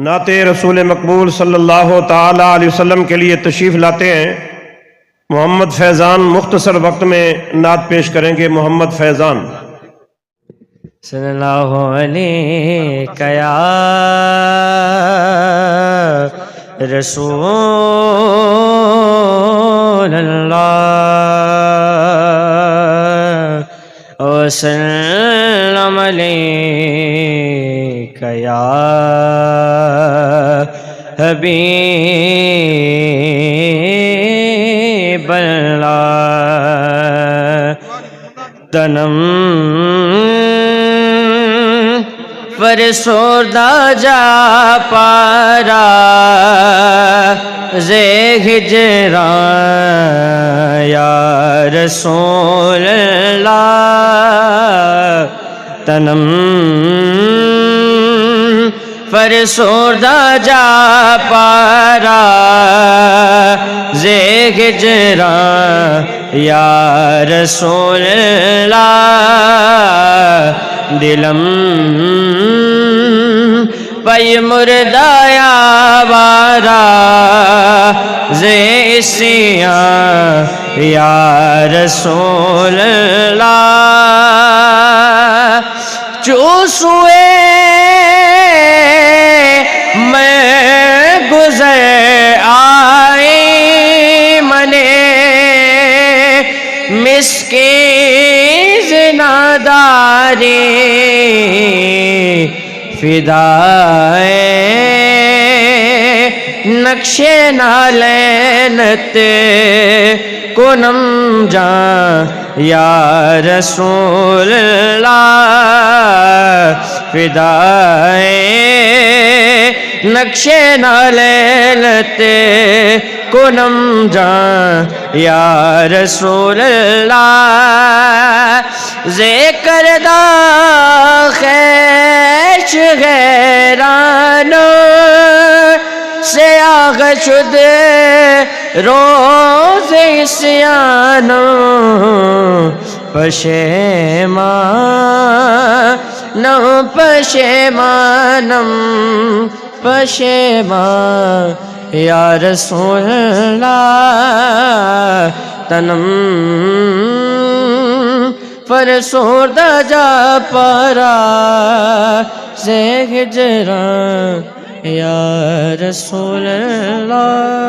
نعت رسول مقبول صلی اللہ تعالی علیہ وسلم کے لیے تشریف لاتے ہیں محمد فیضان۔ مختصر وقت میں نعت پیش کریں گے محمد فیضان۔ صلی اللہ علیہ یا رسول اللہ وسلم علیک یا حبیب اللہ۔ تنم فرسوردہ جا پارا زے ہجران یا رسول اللہ۔ تنم فرسوردہ جا پارا زے ہجران یا رسول اللہ۔ دلم پی مردایا بارا زے اسیاں یا رسول اللہ۔ چوسوئے میں گزر آئی منے مسکین زناداری فدائے نقشے نالینت کنم جان یا رسول اللہ۔ فدائے نقشے نالینت کنم جان یا رسول اللہ۔ ذکر دا خیش غیرانو سے آغ شد روز اسیانو۔ پشیمانم پشیمانم پشیمان یا رسول اللہ۔ تنم فرسوردہ جا پارا زے ہجران یا رسول اللہ۔